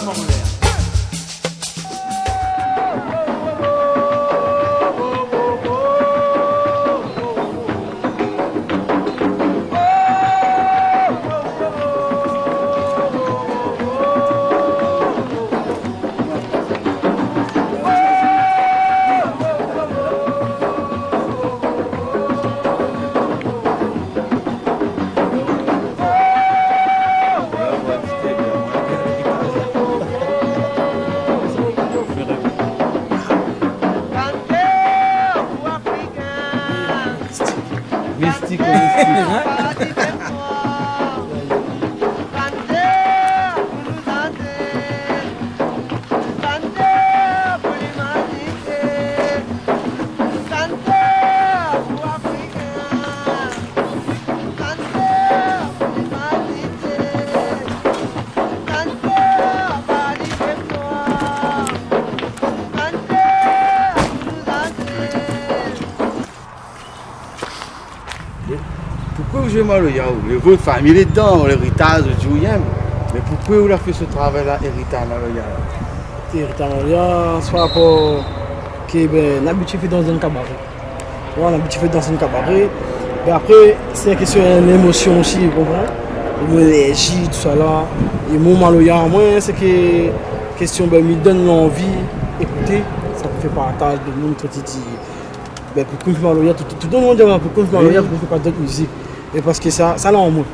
mon l'air. Mystique. Pourquoi vous jouez Maloya? Votre famille est dedans, l'héritage de Djouyem. Mais pourquoi vous avez fait ce travail-là, héritage Maloya? Héritage Maloya, c'est par rapport que on a habitué dans un cabaret. On a habitué dans un cabaret. Mais après, c'est une question d'émotion aussi, vous comprenez? L'énergie, tout ça là. Et mon Maloya, moi, c'est que question me donne l'envie d'écouter. Ça me fait partage de monde quand il dit. Pourquoi je Maloya, tout le monde dit pourquoi je Maloya, pourquoi je fais pas d'autres musiques. Et parce que ça là en moi.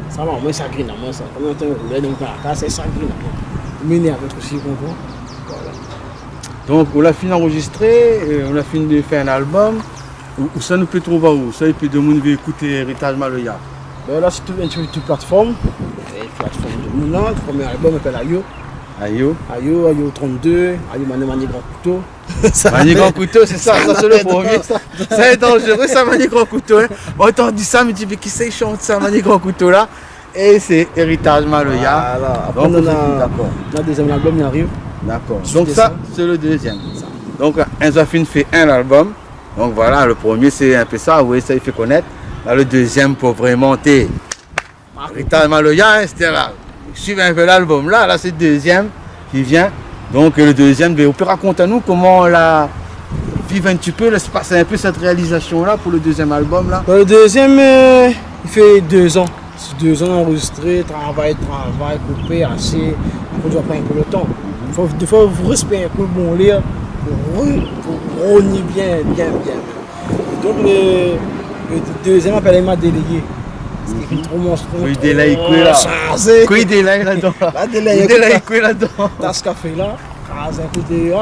Ça là en moi, ça grine en moi. Ça. Comme on entend, donc c'est ça grine en moi. Mais avec aussi, vous comprenez? Voilà. Donc on l'a fini d'enregistrer, on a fini de faire un album. Où ça nous peut trouver où? Ça, et puis de monde veut écouter Héritage Maloya. Là, c'est toute plateforme. Plateforme de Mouna. Le premier album s'appelle Ayo. Ayo 32. Ayo Mani Grand Couteau. Mani Grand Couteau, c'est ça, c'est le premier. Ça est dangereux, ça, Mani Grand Couteau. Hein. Bon, on dit ça, mais tu dis qui c'est chante ça, Mani Grand Couteau là. Et c'est Héritage Maloya. Voilà. Après, on a un deuxième album qui arrive. D'accord. Donc ça, c'est le deuxième. Donc, Enzafine fait un album. Donc voilà, le premier c'est un peu ça, oui, ça il fait connaître. Là, le deuxième pour vraiment monter. Héritage Maloya, c'était là. Suivez un peu l'album là, c'est le deuxième qui vient. Donc le deuxième, vous pouvez raconter à nous comment on l'a vécu un petit peu, c'est un peu cette réalisation là pour le deuxième album là. Le deuxième, il fait 2 ans. C'est 2 ans enregistré, travail, coupé, assez. On doit prendre un peu le temps. Des fois, vous respectez un peu le bon lire. On y bien. Donc le deuxième appel est ma délégué. Parce qu'il fait trop monstrueux. Oui, délaï quoi là. Quoi délaï là-dedans. Délaï quoi là-dedans. Dans ce café là, crase un peu de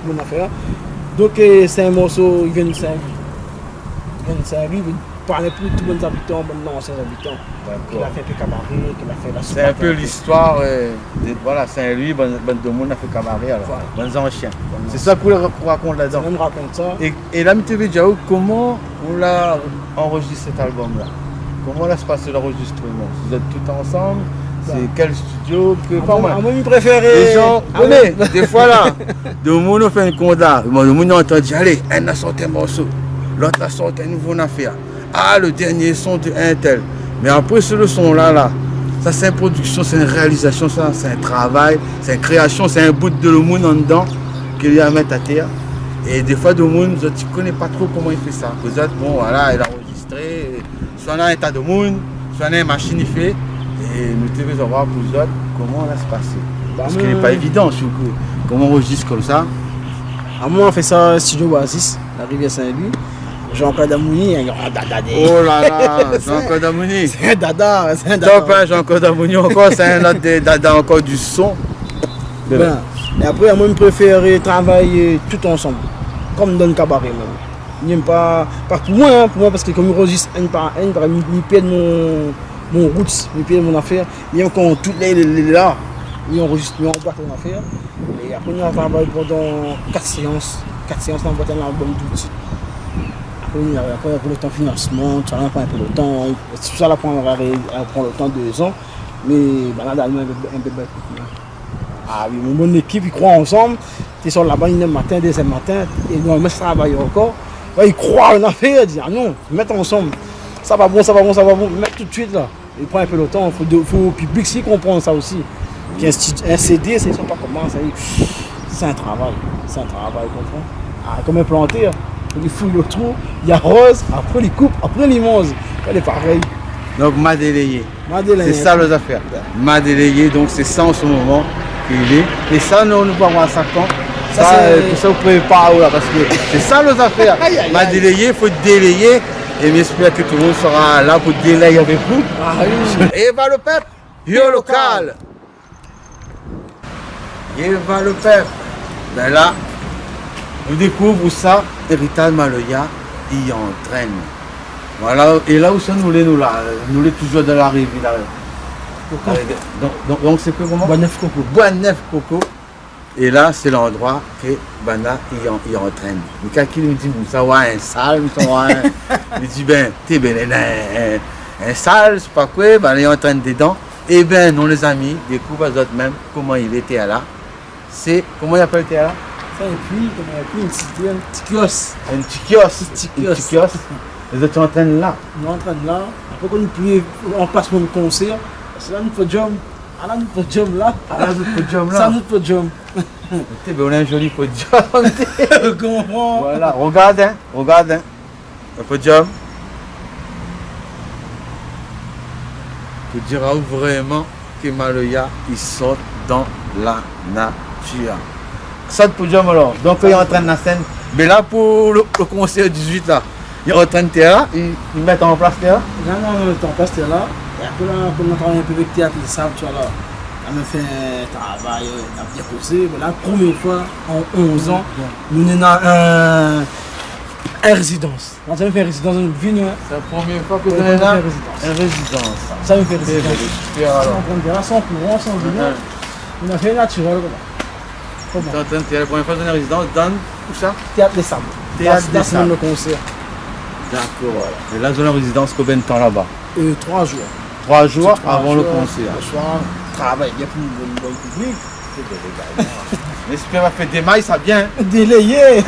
mon affaire. Donc c'est un morceau, il vient de Saint-Louis. Il parlait plus de tous les habitants, maintenant anciens habitants. Il a fait un peu cabaret, qu'il a fait la. C'est un peu l'histoire voilà, Saint-Louis, bon de monde a fait cabaret alors. Bons anciens. C'est ça qu'on raconte là-dedans. On raconte ça. Et là, MTV Djao, comment on l'a enregistré cet album là? Comment là se passe l'enregistrement? Vous êtes tous ensemble? C'est quel studio? Moi, je préfère. Les gens, des fois là, de monde fait un condat. Le monde a entendu, allez, un a sorti un morceau, l'autre a sorti un nouveau affaire. Ah, le dernier son de un tel. Mais après, ce son là, ça c'est une production, c'est une réalisation, ça, c'est un travail, c'est une création, c'est un bout de le monde en dedans qu'il y a à mettre à terre. Et des fois, de monde, tu ne connais pas trop comment il fait ça. Vous êtes, bon, voilà, il a enregistré, soit on a un tas de monde, soit on a une machine, il fait. Et nous devons savoir pour vous autres comment on a se passé. Parce qu'il n'est pas évident, comment on enregistre comme ça. À moi, on fait ça au studio Oasis, la rivière Saint-Louis. Jean-Claude Amouni, un grand dada. Oh là là, Jean-Claude Amouni. C'est un dada, Top, hein, Jean-Claude Amouni encore, c'est un autre dada encore du son. Ben, et après, moi, je préfère travailler tout ensemble, comme dans le cabaret même. J'aime pas pour moi, parce que comme je registre un par un, je perds mon route, je perds mon affaire. Et quand tout les là, je enregistre, je embarque mon affaire. Et après, on travaille pendant 4 séances. 4 séances, on embarque l'album tout de suite. Après, pour le temps financement, ça prend un peu de temps. Tout ça, prend le temps de 2 ans. Mais là, un peu de ah oui, mon équipe, ils croient ensemble. Ils sont là-bas, le matin, dès le matin, et nous, on travaille encore. Ils croient en affaire, ils disent ah non, mettre ensemble. Ça va bon, mettre tout de suite là. Ils prennent un peu le temps, il faut le public s'y comprendre ça aussi. Puis un CD, c'est pas comment, c'est un travail. C'est un travail, comprends? Ah, comme implanter, hein. Il fouille le trou, il arrose, après il coupe, après il mange. Elle est pareil. Donc m'a délayé. Madeleine. C'est ça les affaires. M'a délayé, donc c'est ça en ce moment qu'il est. Et ça, nous pouvons avoir ça quand. Ça, Ça, vous pouvez pas là, parce que c'est ça les affaires. M'a délayé, il faut délayer. Et j'espère que tout le monde sera là pour délayer avec vous. Ah oui. Et va le peuple, yo local. Et va le peuple. Ben là, on découvre où ça, Héritage Maloya, il entraîne. Voilà, et là où ça nous l'est, nous l'est toujours dans la rive. Là. Donc c'est que comment? Bois-Neuf Coco. Bois-Neuf Coco. Et là, c'est l'endroit que Bana il entraîne. Le cas qui nous dit, vous savez, un sale, il dit, ben, t'es ben, un sale, c'est pas quoi, ben, il entraîne dedans. Et ben, non, les amis, découvre à autres même comment il était là. C'est, comment il appelle là? Ça, et puis, un petit kiosque. Un petit kiosque. Les autres entraînent là. On entraîne là. Après qu'on plus on passe pour le concert, c'est là notre podium. Ah là notre podium là. Ah là notre podium là. C'est notre podium. On a un joli podium. Comment? Voilà, regarde hein. Le podium. Tu diras vraiment que Maloya il saute dans la nature. Ça le podium alors. Donc il entraîne la scène. Mais là pour le concert 18 là. Ils entraînent terre, ils mettent en place terre. Là, on met en place terre là. Et après, là, quand on travaille un peu avec théâtre, ils savent, tu vois là. On a fait un travail, on a bien posé. Mais la première fois, en 11 ans, nous sommes dans une résidence. On a fait une résidence dans notre ville. C'est la première fois que vous êtes là. Une résidence. Ça me fait résidence. Super alors. Sans courant, sans lumière. On a fait naturel. Tu es en train de la première fois dans une résidence, dans où ça? Théâtre des Sables. Théâtre des Sables. Le concert. D'accord, voilà. Et là, dans la résidence, combien de temps là-bas? 3 jours. 3 jours avant le concert. Le soir, travail bien pour une bonne public. J'espère que des mailles, ça vient. Délayé.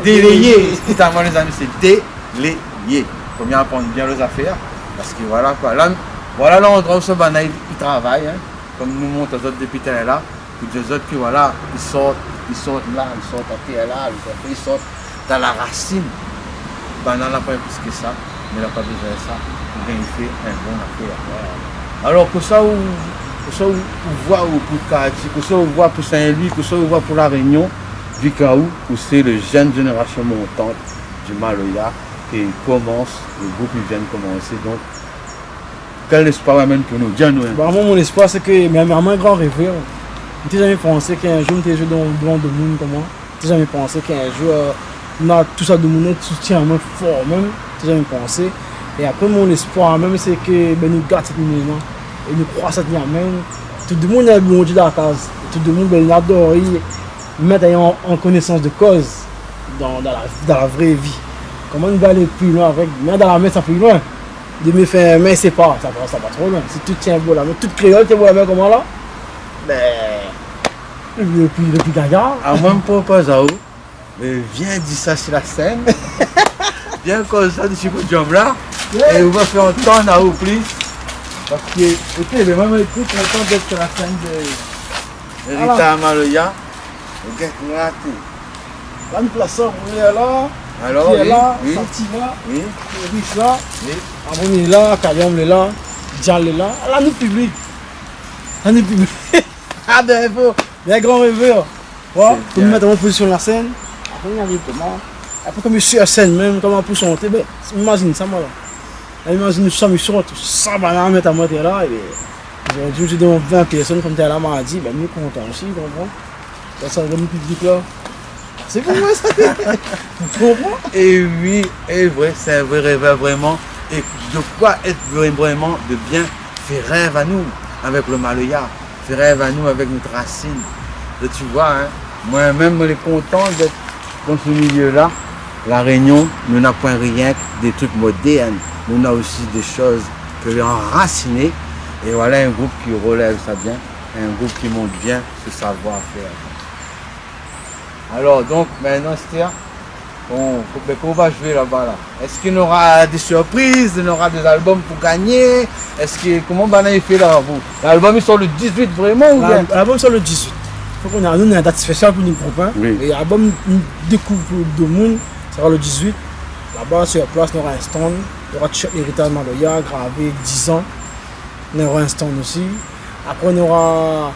Délayé. Excusez-moi les amis, c'est délayé. Il faut bien apprendre bien les affaires. Parce que voilà quoi. Là, voilà l'endroit où ce banana il travaille. Hein. Comme nous montrons les autres députés là. Puis les autres qui voilà, ils sortent là, ils sortent à terre là, ils sortent dans la racine. Banana n'a pas plus que ça, mais il n'a pas besoin de ça pour bien faire un bon affaire. Voilà. Alors que ça, vous voit pour Kati, que ça vous voit pour Saint-Louis, que ça vous voit pour La Réunion, vu où c'est la jeune génération montante du Maloya qui commence, le groupe il vient de commencer. Donc, quel espoir amène pour nous? Dis-nous. Bah, moi, mon espoir, c'est que ma maman est grand rêveur. Je n'ai jamais pensé qu'un jour, je joué dans le monde comme moi. Je n'ai jamais pensé qu'un jour, on a tout ça de mon soutien même fort même. Je n'ai jamais pensé. Et après, mon espoir même, c'est que ben, nous gardons cette lumière et nous croyons cette lumière même. Tout le monde a bon Dieu dans la case. Tout le monde ben, adore mettre en connaissance de cause dans la vraie vie. Comment on va aller plus loin avec? Mais dans la main, ça plus loin. De me faire mais c'est pas, ça va trop loin. Si tout tient beau là, mais tout créole, tu vois, mais comment là? Ben. Le plus gaillard. À moi, je me propose à vous. Mais viens dire ça sur la scène. Viens comme ça, du podium là. Et on va faire entendre à vous plus. Parce que, écoutez, mais moi, je suis content d'être sur la scène de Héritage Maloya. Ok, là, là, nous plaçons, on est là. Alors, qui est là, oui. Santi là, Oui. Riche là, Oui. Abon est là, Kaliam est là, Dial est là. Là, nous public. Là, nous public. Ah ben, il faut. Il y a un grand rêveur. Ouais, pour nous mettre en position de la scène. Après, on arrive comment? Après, comme je suis à scène même, comment pour chanter, ben, imagine ça, moi là. Là, imagine nous sommes sur 100 bananes à mettre à moitié là. Aujourd'hui, je suis devant 20 personnes, comme tu es là, m'a dit, ben, nous content aussi, tu comprends? Ça, dans le public là. C'est pour moi ça. Tu comprends? Et oui, et vrai, c'est un vrai rêve vraiment. Et de quoi être vraiment de bien faire rêve à nous avec le Maloya, faire rêve à nous avec notre racine. Et tu vois, hein, moi-même, je suis content d'être dans ce milieu-là. La Réunion, nous n'avons pas rien que des trucs modernes. Nous avons aussi des choses que l'on enracinées. Et voilà un groupe qui relève ça bien, un groupe qui montre bien ce savoir-faire. Alors donc maintenant Stéa, on va jouer là-bas là. Est-ce qu'il y aura des surprises, il y aura des albums pour gagner? Est-ce que, comment Bana fait là vous? L'album il sort le 18 vraiment ou bien? L'album sort le 18. Faut qu'on a une date spéciale pour nous copains. Oui. Et l'album découvre pour le monde, ça sera le 18. Là-bas, sur place, il y aura un stand. Il y aura t-shirt Héritage Maloya, gravé 10 ans. Il y aura un stand aussi. Après, on aura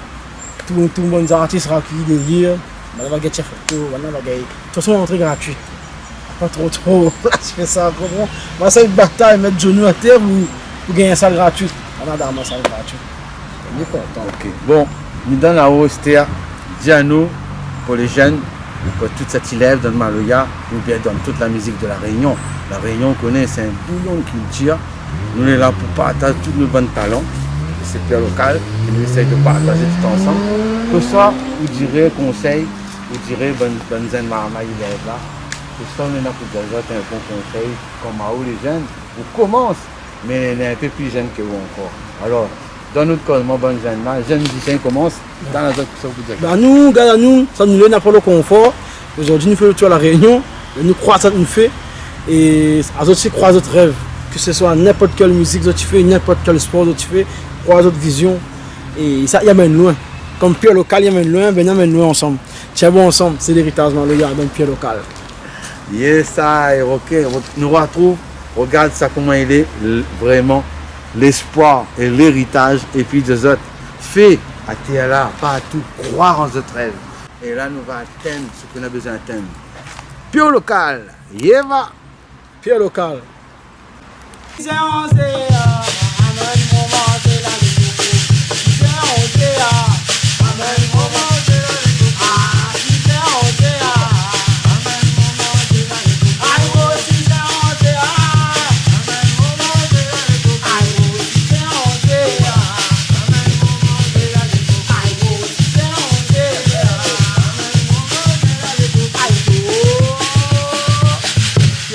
tout le monde artistes qui délire. On va gagner photo, on va gagner. De toute façon, l'entrée gratuite. Pas trop. Là, je fais ça. On va faire une bataille, mettre genou à terre pour gagner une salle gratuite. On a dans ma salle gratuite. On est content. Ok. Bon, nous donnons la hausse, dis à nous, pour les jeunes, pour toute cette élève dans le Maloya, ou bien dans toute la musique de la Réunion. La Réunion, on connaît, c'est un bouillon de culture. Nous sommes là pour partager tous nos bons talents. C'est Pierre Local, et nous essayons de partager tout ensemble. Que ça, vous direz conseil, vous direz bonne zen marma élève là. Que ça, on est là pour dire un bon conseil, comme à où les jeunes, vous commencent, mais on est un peu plus jeunes que vous encore. Alors, dans notre cas, moi, bonne jeune là, jeune musicien commence, dans la zone, ça vous dire. Ben nous, gars, nous, ça nous donne pas le confort. Aujourd'hui, nous faisons le tour à la Réunion, nous croisons ça nous fait, et à autres aussi croisent notre rêve. Que ce soit n'importe quelle musique que tu fais, n'importe quel sport que tu fais, croisent notre vision. Et ça, il y a même loin. Comme Pierre Local, il y a même loin, ben il y a même loin ensemble. Tiens bon ensemble, c'est l'héritage, le gars, même Pierre Local. Yes, ça, ok, nous retrouve, regarde ça comment il est, vraiment, l'espoir et l'héritage, et puis des autres, fait à là, pas à tout, croire en notre rêve. Et là, nous allons atteindre ce qu'on a besoin d'atteindre. Pierre Local, Yeva. Pierre Local. Pierre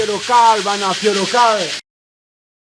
Local, Pierre Local.